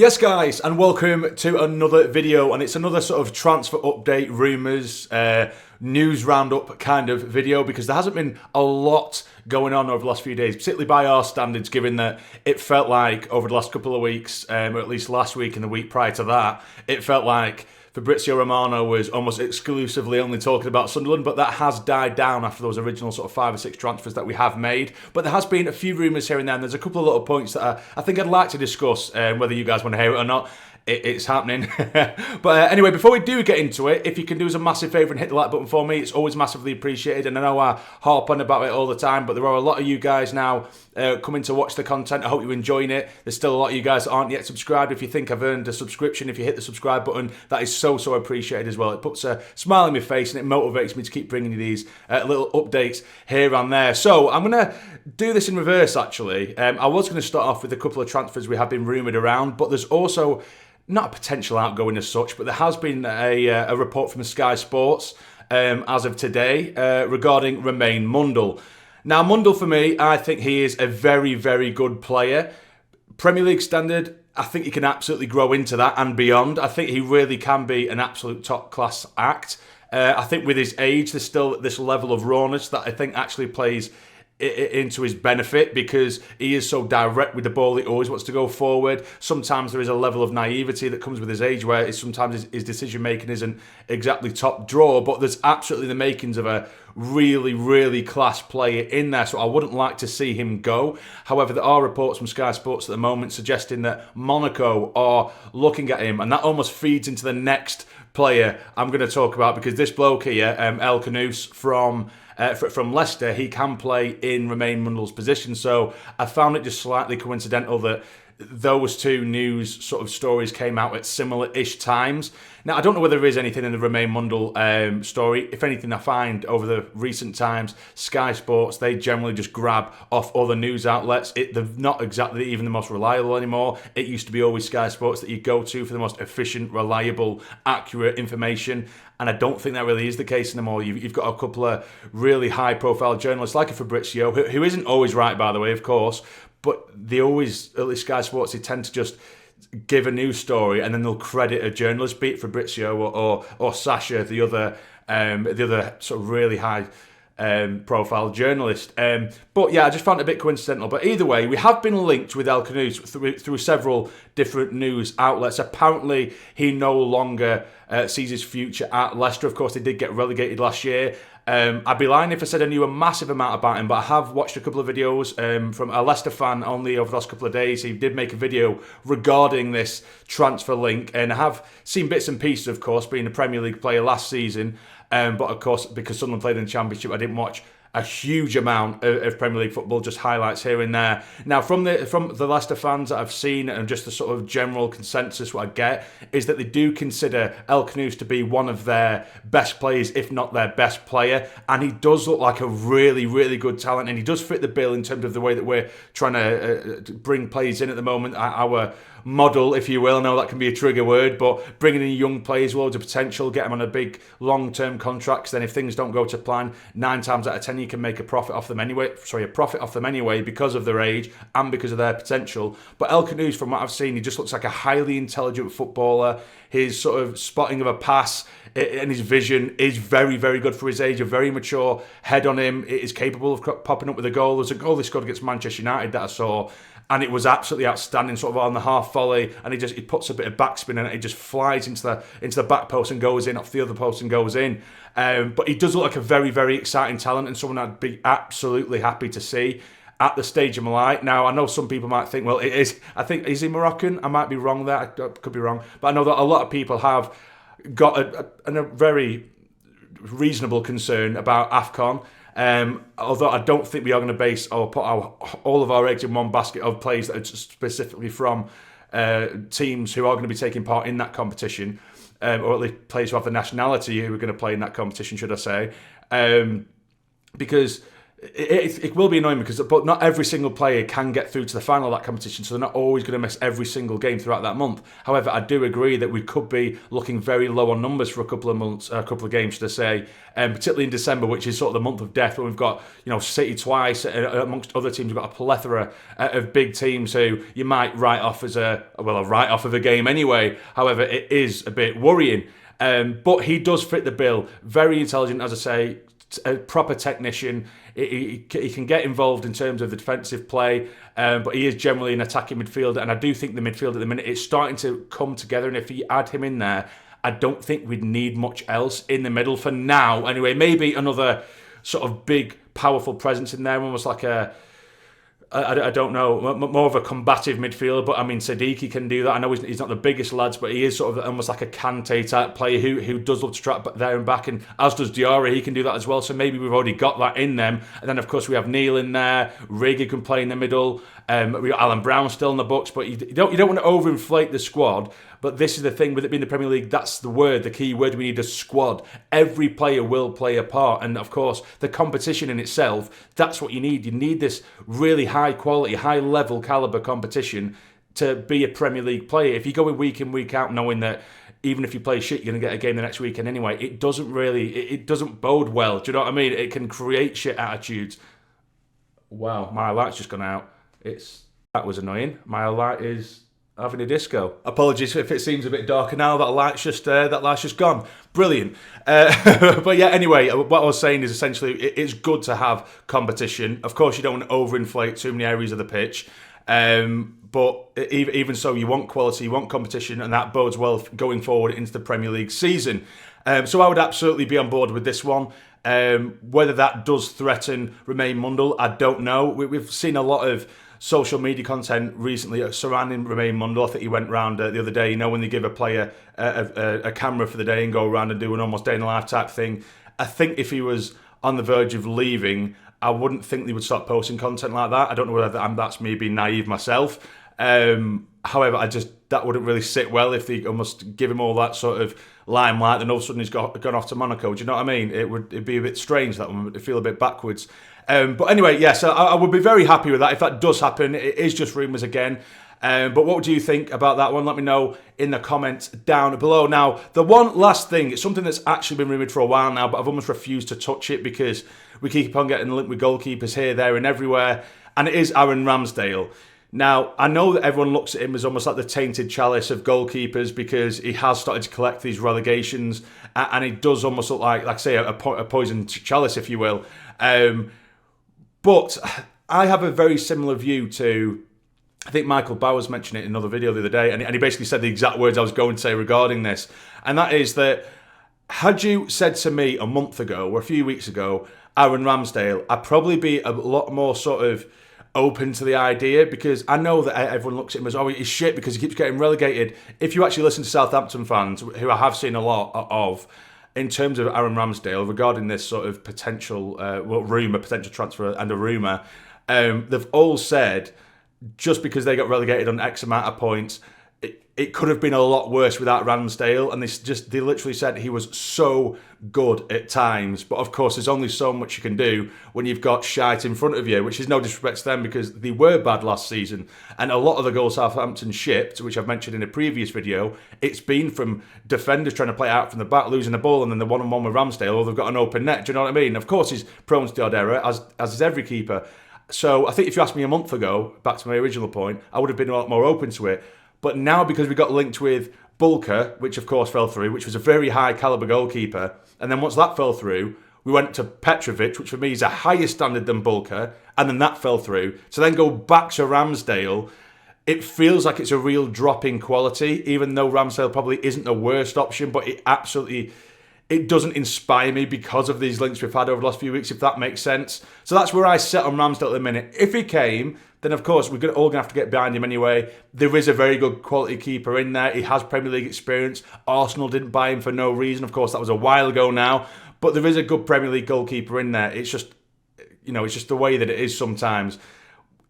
Yes guys, and welcome to another video, and it's another sort of transfer update, rumours, news roundup kind of video, because there hasn't been a lot going on over the last few days, particularly by our standards, given that it felt like over the last couple of weeks, or at least last week and the week prior to that, it felt like Fabrizio Romano was almost exclusively only talking about Sunderland, but that has died down after those original sort of 5 or 6 transfers that we have made. But there has been a few rumours here and there, and there's a couple of little points that I think I'd like to discuss, whether you guys want to hear it or not. It's happening. But anyway, before we do get into it, if you can do us a massive favour and hit the like button for me, it's always massively appreciated. And I know I harp on about it all the time, but there are a lot of you guys now coming to watch the content. I hope you're enjoying it. There's still a lot of you guys that aren't yet subscribed. If you think I've earned a subscription, if you hit the subscribe button, that is so appreciated as well. It puts a smile on my face and it motivates me to keep bringing you these little updates here and there. So I'm going to do this in reverse, actually. I was going to start off with a couple of transfers we have been rumoured around, but there's also not a potential outgoing as such, but there has been a report from Sky Sports as of today regarding Romain Mundle. Now, Mundle, for me, I think he is a very good player. Premier League standard, I think he can absolutely grow into that and beyond. I think he really can be an absolute top-class act. I think with his age, there's still this level of rawness that I think actually plays into his benefit, because he is so direct with the ball. He always wants to go forward. Sometimes there is a level of naivety that comes with his age where sometimes his decision making isn't exactly top draw, but there's absolutely the makings of a really class player in there, so I wouldn't like to see him go. However, there are reports from Sky Sports at the moment suggesting that Monaco are looking at him, and that almost feeds into the next player I'm going to talk about, because this bloke here, Khannouss from Leicester, he can play in Romain Mundle's position. So I found it just slightly coincidental that those two news sort of stories came out at similar-ish times. Now, I don't know whether there is anything in the Romain Mundle story. If anything, I find over the recent times, Sky Sports, they generally just grab off other news outlets. They're not exactly even the most reliable anymore. It used to be always Sky Sports that you go to for the most efficient, reliable, accurate information. And I don't think that really is the case anymore. You've got a couple of really high-profile journalists like a Fabrizio, who isn't always right, by the way, of course, but they always, at least Sky Sports, they tend to just give a news story and then they'll credit a journalist, be it Fabrizio or Sasha, the other sort of really high profile journalist. But yeah, I just found it a bit coincidental. But either way, we have been linked with Khannouss through several different news outlets. Apparently, he no longer sees his future at Leicester. Of course, they did get relegated last year. I'd be lying if I said I knew a massive amount about him, but I have watched a couple of videos from a Leicester fan only over the last couple of days. He did make a video regarding this transfer link, and I have seen bits and pieces, of course, being a Premier League player last season. But of course, because Sunderland played in the Championship, I didn't watch a huge amount of Premier League football, just highlights here and there. Now, from the Leicester fans that I've seen, and just the sort of general consensus what I get, is that they do consider Khannouss to be one of their best players, if not their best player. And he does look like a really good talent, and he does fit the bill in terms of the way that we're trying to bring players in at the moment. Our model, if you will. I know that can be a trigger word, but bringing in young players, loads of potential, get them on a big long-term contracts. Then if things don't go to plan, 9 times out of 10 you can make a profit off them anyway, because of their age and because of their potential. But Khannouss, from what I've seen, he just looks like a highly intelligent footballer. His sort of spotting of a pass and his vision is very good for his age. A very mature head on him. It is capable of popping up with a goal. There's a goal he scored against Manchester United that I saw, and it was absolutely outstanding, sort of on the half volley, and he puts a bit of backspin and it just flies into the back post and goes in, off the other post and goes in. But he does look like a very exciting talent, and someone I'd be absolutely happy to see at the stage of my life. Now, I know some people might think, well, is he Moroccan? I might be wrong there, I could be wrong, but I know that a lot of people have got a very reasonable concern about AFCON. Although I don't think we are going to base or put all of our eggs in one basket of players that are specifically from teams who are going to be taking part in that competition, or at least players who have the nationality who are going to play in that competition, should I say, because It will be annoying but not every single player can get through to the final of that competition, so they're not always going to miss every single game throughout that month. However, I do agree that we could be looking very low on numbers for a couple of months, a couple of games, should I say, particularly in December, which is sort of the month of death, when we've got City twice, amongst other teams, we've got a plethora of big teams who you might write off as a write-off of a game anyway. However, it is a bit worrying. But he does fit the bill. Very intelligent, as I say, a proper technician. He can get involved in terms of the defensive play, but he is generally an attacking midfielder, and I do think the midfield at the minute is starting to come together, and if you add him in there, I don't think we'd need much else in the middle for now. Anyway, maybe another sort of big, powerful presence in there, almost like I don't know, more of a combative midfielder, but I mean, Siddiqui can do that. I know he's not the biggest lads, but he is sort of almost like a Kante type player who does love to track there and back, and as does Diarra, he can do that as well, so maybe we've already got that in them. And then, of course, we have Neil in there, Riggy can play in the middle, we got Alan Brown still in the books, but you don't want to overinflate the squad. But this is the thing, with it being the Premier League, that's the key word. We need a squad. Every player will play a part. And of course, the competition in itself, that's what you need. You need this really high quality, high level calibre competition to be a Premier League player. If you go in, week out, knowing that even if you play shit, you're going to get a game the next weekend anyway, it doesn't bode well. Do you know what I mean? It can create shit attitudes. Wow, my light's just gone out. That was annoying. My light is having a disco. Apologies if it seems a bit darker now. That light's just gone. Brilliant. But yeah, anyway, what I was saying is essentially it's good to have competition. Of course, you don't want to overinflate too many areas of the pitch. But even so, you want quality, you want competition, and that bodes well going forward into the Premier League season. So I would absolutely be on board with this one. Whether that does threaten Romain Mundle, I don't know. We've seen a lot of social media content recently surrounding Romain Mundle. I think he went round the other day, when they give a player a camera for the day and go around and do an almost day in the life type thing. I think if he was on the verge of leaving, I wouldn't think they would start posting content like that. I don't know whether that's me being naive myself. However, that wouldn't really sit well if they almost give him all that sort of limelight, then all of a sudden he's gone off to Monaco. Do you know what I mean? It'd be a bit strange, that one. It'd feel a bit backwards. But anyway, yes, I would be very happy with that. If that does happen, it is just rumours again. But what do you think about that one? Let me know in the comments down below. Now, the one last thing, it's something that's actually been rumoured for a while now, but I've almost refused to touch it because we keep on getting linked with goalkeepers here, there and everywhere, and it is Aaron Ramsdale. Now, I know that everyone looks at him as almost like the tainted chalice of goalkeepers because he has started to collect these relegations, and he does almost look like I say, a poisoned chalice, if you will. But I have a very similar view to, I think Michael Bowers mentioned it in another video the other day, and he basically said the exact words I was going to say regarding this, and that is that had you said to me a month ago or a few weeks ago, Aaron Ramsdale, I'd probably be a lot more sort of open to the idea, because I know that everyone looks at him as, oh, he's shit because he keeps getting relegated. If you actually listen to Southampton fans, who I have seen a lot of, in terms of Aaron Ramsdale, regarding this sort of potential rumour, potential transfer and a rumour, they've all said just because they got relegated on X amount of points, it could have been a lot worse without Ramsdale, and they literally said he was so good at times. But of course, there's only so much you can do when you've got shite in front of you, which is no disrespect to them because they were bad last season. And a lot of the goals Southampton shipped, which I've mentioned in a previous video, it's been from defenders trying to play out from the back, losing the ball, and then the one-on-one with Ramsdale, or they've got an open net. Do you know what I mean? Of course, he's prone to the odd error, as is every keeper. So I think if you asked me a month ago, back to my original point, I would have been a lot more open to it. But now, because we got linked with Bulker, which of course fell through, which was a very high calibre goalkeeper, and then once that fell through, we went to Petrovic, which for me is a higher standard than Bulker, and then that fell through. So then go back to Ramsdale, it feels like it's a real drop in quality, even though Ramsdale probably isn't the worst option, but it doesn't inspire me because of these links we've had over the last few weeks, if that makes sense. So that's where I sit on Ramsdale at the minute. If he came, then of course we're all going to have to get behind him anyway. There is a very good quality keeper in there. He has Premier League experience. Arsenal didn't buy him for no reason. Of course, that was a while ago now. But there is a good Premier League goalkeeper in there. It's just, it's just the way that it is sometimes.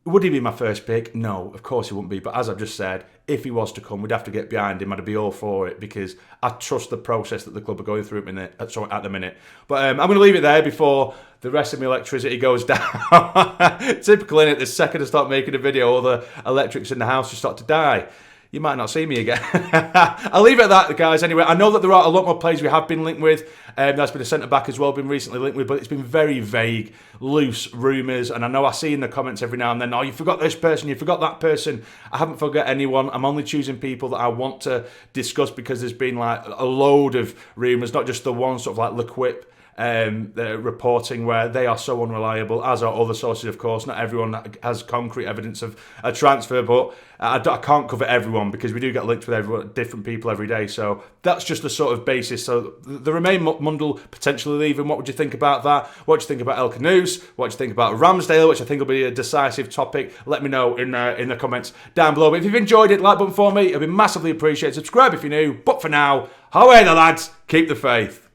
Would he be my first pick? No, of course he wouldn't be. But as I've just said, if he was to come, we'd have to get behind him. I'd be all for it because I trust the process that the club are going through at the minute. But I'm going to leave it there before the rest of my electricity goes down. Typical, innit? The second I start making a video, all the electrics in the house just start to die. You might not see me again. I'll leave it at that, guys. Anyway, I know that there are a lot more players we have been linked with. That's been a centre-back as well, been recently linked with, but it's been very vague, loose rumours. And I know I see in the comments every now and then, oh, you forgot this person, you forgot that person. I haven't forgot anyone. I'm only choosing people that I want to discuss because there's been like a load of rumours, not just the one, sort of like L'Equipe. Reporting where they are so unreliable, as are other sources, of course. Not everyone has concrete evidence of a transfer, but I can't cover everyone because we do get linked with different people every day. So that's just the sort of basis. So the Remain Mundle potentially leaving. What would you think about that? What do you think about Khannouss? What do you think about Ramsdale, which I think will be a decisive topic? Let me know in the comments down below. But if you've enjoyed it, like button for me. It'll be massively appreciated. Subscribe if you're new. But for now, away the lads. Keep the faith.